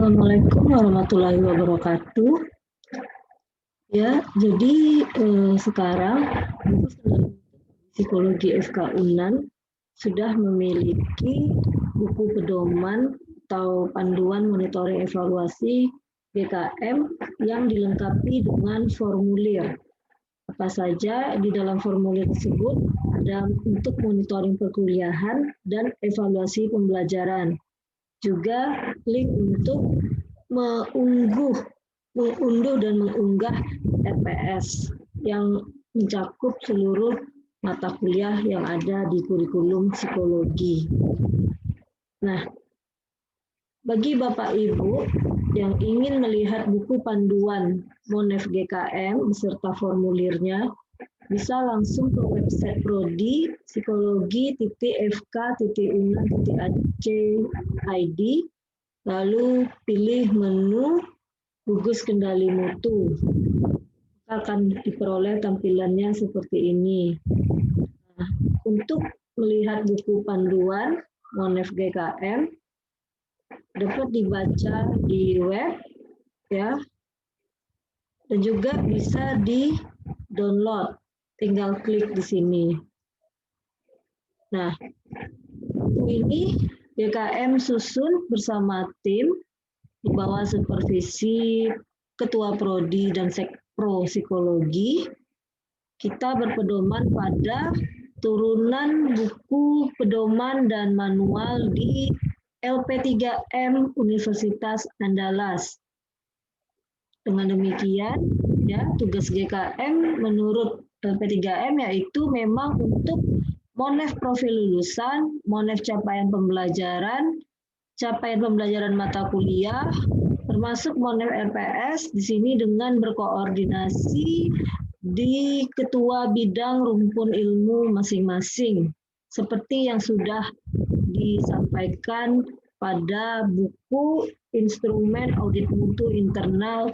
Assalamualaikum warahmatullahi wabarakatuh. Ya, jadi sekarang Psikologi FK UNAN sudah memiliki buku pedoman atau panduan monitoring evaluasi GKM yang dilengkapi dengan formulir. Apa saja di dalam formulir tersebut ada untuk monitoring perkuliahan dan evaluasi pembelajaran. Juga link untuk mengunduh dan mengunggah RPS yang mencakup seluruh mata kuliah yang ada di kurikulum psikologi. Nah, bagi Bapak Ibu yang ingin melihat buku panduan Monef GKM beserta formulirnya, bisa langsung ke website Prodi psikologi.fk.unan.ac.id, lalu pilih menu gugus kendali mutu. Akan diperoleh tampilannya seperti ini. Nah, untuk melihat buku panduan Monef GKM dapat dibaca di web, ya, dan juga bisa di-download. Tinggal klik di sini. Nah, ini GKM susun bersama tim di bawah supervisi Ketua Prodi dan Sekpro Psikologi. Kita berpedoman pada turunan buku pedoman dan manual di LP3M Universitas Andalas. Dengan demikian, ya, tugas GKM menurut LP3M yaitu memang untuk Monef profil lulusan, Monef capaian pembelajaran mata kuliah, termasuk Monef RPS di sini dengan berkoordinasi di ketua bidang rumpun ilmu masing-masing, seperti yang sudah disampaikan pada buku instrumen audit mutu internal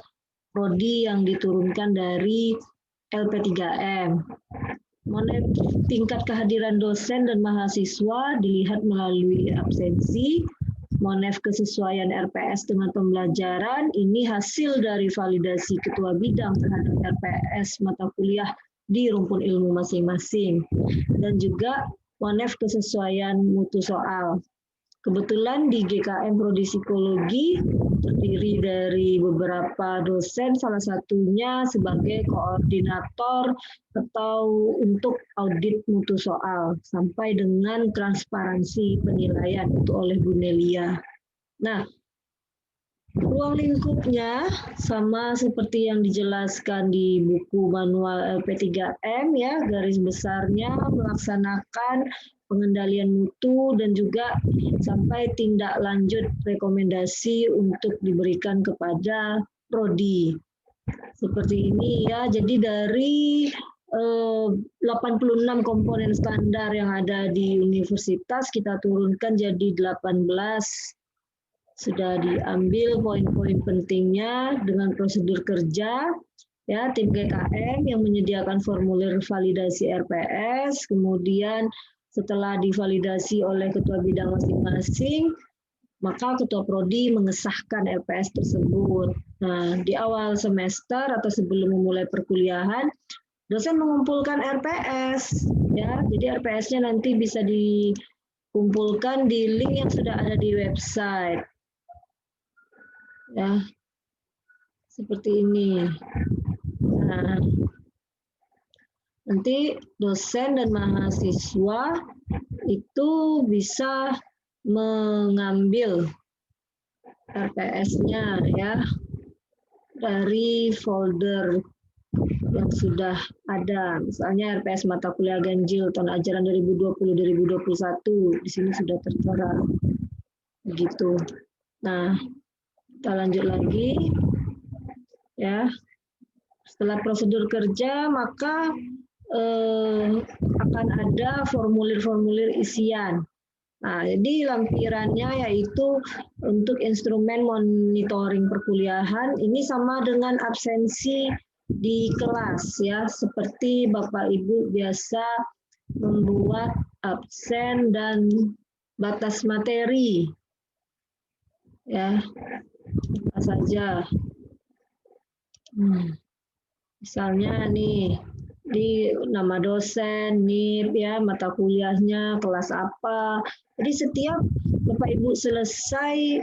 Prodi yang diturunkan dari LP3M. Monef tingkat kehadiran dosen dan mahasiswa dilihat melalui absensi. Monef kesesuaian RPS dengan pembelajaran ini hasil dari validasi ketua bidang terhadap RPS mata kuliah di rumpun ilmu masing-masing. Dan juga Monef kesesuaian mutu soal. Kebetulan di GKM Prodi Psikologi terdiri dari beberapa dosen, salah satunya sebagai koordinator atau untuk audit mutu soal sampai dengan transparansi penilaian itu oleh Bu Nelia. Nah, ruang lingkupnya sama seperti yang dijelaskan di buku manual LP3M, ya, garis besarnya melaksanakan pengendalian mutu dan juga sampai tindak lanjut rekomendasi untuk diberikan kepada prodi. Seperti ini, ya. Jadi dari 86 komponen standar yang ada di universitas kita turunkan jadi 18. Sudah diambil poin-poin pentingnya dengan prosedur kerja, ya, tim GKM yang menyediakan formulir validasi RPS, kemudian setelah divalidasi oleh ketua bidang masing-masing, maka ketua prodi mengesahkan RPS tersebut. Nah, di awal semester atau sebelum memulai perkuliahan, dosen mengumpulkan RPS, ya. Jadi RPS-nya nanti bisa dikumpulkan di link yang sudah ada di website. Ya, seperti ini. Nah, nanti dosen dan mahasiswa itu bisa mengambil RPS-nya, ya, dari folder yang sudah ada. Misalnya RPS mata kuliah ganjil tahun ajaran 2020-2021 di sini sudah tertera. Begitu. Nah, kita lanjut lagi, ya. Setelah prosedur kerja, maka akan ada formulir-formulir isian. Nah, jadi lampirannya yaitu untuk instrumen monitoring perkuliahan ini sama dengan absensi di kelas, ya, seperti Bapak Ibu biasa membuat absen dan batas materi, ya. Apa saja. Misalnya nih, di nama dosen, NIP ya, mata kuliahnya, kelas apa. Jadi setiap Bapak Ibu selesai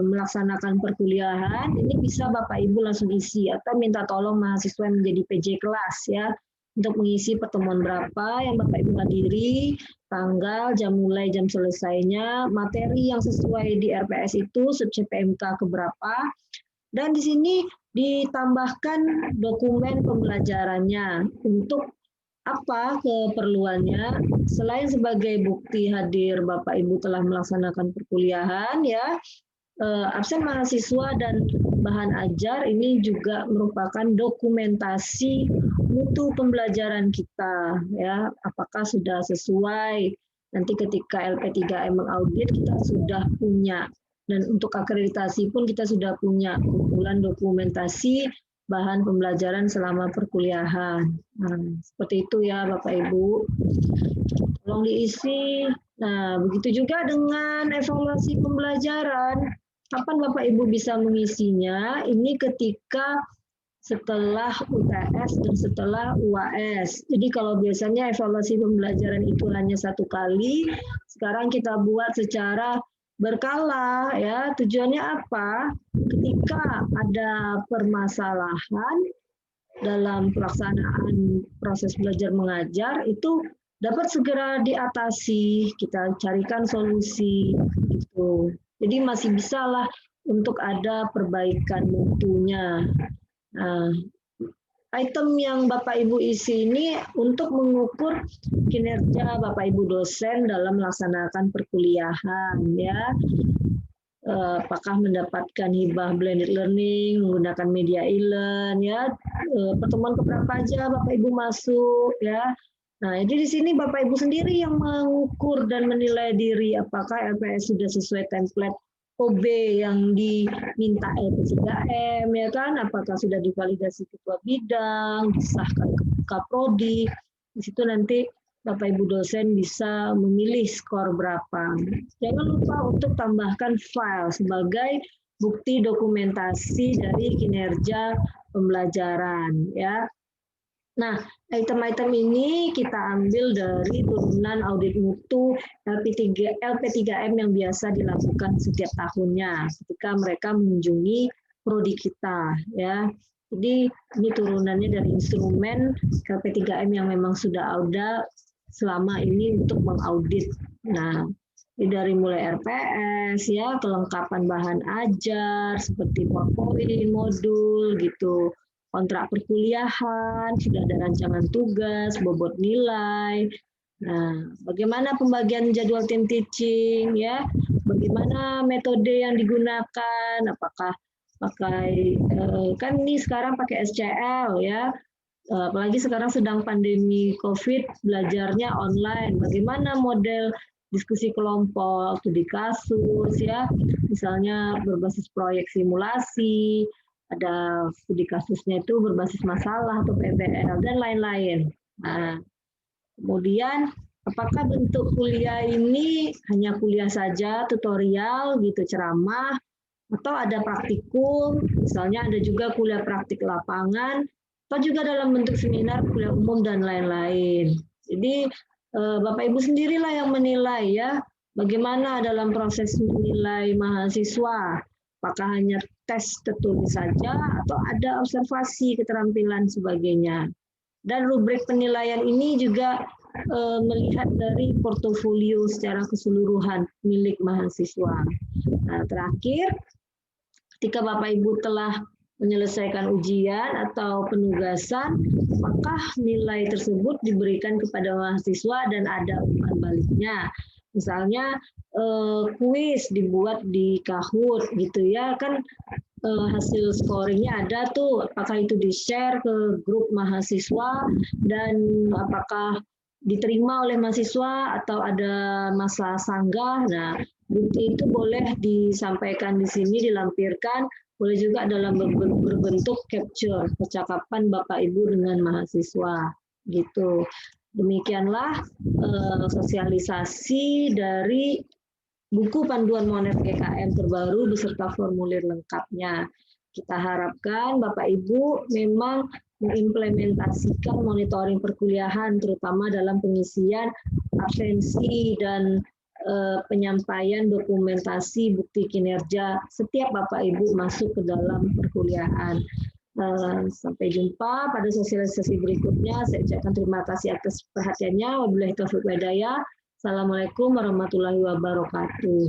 melaksanakan perkuliahan, ini bisa Bapak Ibu langsung isi atau minta tolong mahasiswa yang menjadi PJ kelas ya untuk mengisi pertemuan berapa yang Bapak Ibu hadiri, tanggal, jam mulai, jam selesainya, materi yang sesuai di RPS itu, sub-CPMK keberapa, dan di sini ditambahkan dokumen pembelajarannya untuk apa keperluannya selain sebagai bukti hadir Bapak Ibu telah melaksanakan perkuliahan ya, absen mahasiswa dan bahan ajar ini juga merupakan dokumentasi mutu pembelajaran kita ya, apakah sudah sesuai. Nanti ketika LP3M mengaudit kita sudah punya, dan untuk akreditasi pun kita sudah punya kumpulan dokumentasi bahan pembelajaran selama perkuliahan. Nah, seperti itu ya Bapak Ibu. Tolong diisi. Nah, begitu juga dengan evaluasi pembelajaran. Kapan Bapak Ibu bisa mengisinya? Ini ketika setelah UTS dan setelah UAS. Jadi kalau biasanya evaluasi pembelajaran itu hanya 1 kali, sekarang kita buat secara berkala ya. Tujuannya apa? Ketika ada permasalahan dalam pelaksanaan proses belajar mengajar itu dapat segera diatasi, kita carikan solusi gitu. Jadi masih bisa lah untuk ada perbaikan mutunya. Nah, item yang Bapak Ibu isi ini untuk mengukur kinerja Bapak Ibu dosen dalam melaksanakan perkuliahan ya. Apakah mendapatkan hibah blended learning menggunakan media e-learn ya, pertemuan keberapa aja Bapak Ibu masuk ya. Nah, jadi di sini Bapak Ibu sendiri yang mengukur dan menilai diri apakah LPS sudah sesuai template OB yang diminta LP3M ya kan, apakah sudah divalidasi ketua bidang, disahkan ke Kaprodi. Di situ nanti Bapak Ibu dosen bisa memilih skor berapa. Jangan lupa untuk tambahkan file sebagai bukti dokumentasi dari kinerja pembelajaran ya. Nah, item-item ini kita ambil dari turunan audit mutu LP3M yang biasa dilakukan setiap tahunnya ketika mereka mengunjungi prodi kita ya. Jadi ini turunannya dari instrumen LP3M yang memang sudah ada selama ini untuk mengaudit. Nah, dari mulai RPS ya, kelengkapan bahan ajar seperti PowerPoint, modul gitu, kontrak perkuliahan, sudah ada rancangan tugas, bobot nilai. Nah, bagaimana pembagian jadwal tim teaching ya, bagaimana metode yang digunakan, apakah pakai kan ini sekarang pakai SCL ya, apalagi sekarang sedang pandemi COVID, belajarnya online. Bagaimana model diskusi kelompok, studi kasus, ya, misalnya berbasis proyek simulasi, ada studi kasusnya itu berbasis masalah atau PBL, dan lain-lain. Nah, kemudian apakah bentuk kuliah ini hanya kuliah saja, tutorial, gitu, ceramah, atau ada praktikum, misalnya ada juga kuliah praktik lapangan, atau juga dalam bentuk seminar, kuliah umum, dan lain-lain. Jadi Bapak Ibu sendirilah yang menilai ya, bagaimana dalam proses menilai mahasiswa, apakah hanya tes tertulis saja, atau ada observasi, keterampilan, sebagainya. Dan rubrik penilaian ini juga melihat dari portofolio secara keseluruhan milik mahasiswa. Nah, terakhir, ketika Bapak Ibu telah menyelesaikan ujian atau penugasan, maka nilai tersebut diberikan kepada mahasiswa dan ada umpan baliknya. Misalnya kuis dibuat di Kahoot gitu ya, kan hasil scoringnya ada tuh, apakah itu di-share ke grup mahasiswa dan apakah diterima oleh mahasiswa atau ada masa sanggah. Nah, bukti itu boleh disampaikan di sini, dilampirkan, boleh juga dalam berbentuk capture, percakapan Bapak Ibu dengan mahasiswa, gitu. Demikianlah sosialisasi dari buku panduan monet GKM terbaru beserta formulir lengkapnya. Kita harapkan Bapak Ibu memang mengimplementasikan monitoring perkuliahan, terutama dalam pengisian absensi dan penyampaian dokumentasi bukti kinerja setiap Bapak Ibu masuk ke dalam perkuliahan. Sampai jumpa pada sosialisasi berikutnya. Saya ucapkan terima kasih atas perhatiannya. Wabillahi taufiq wal hidayah. Assalamualaikum warahmatullahi wabarakatuh.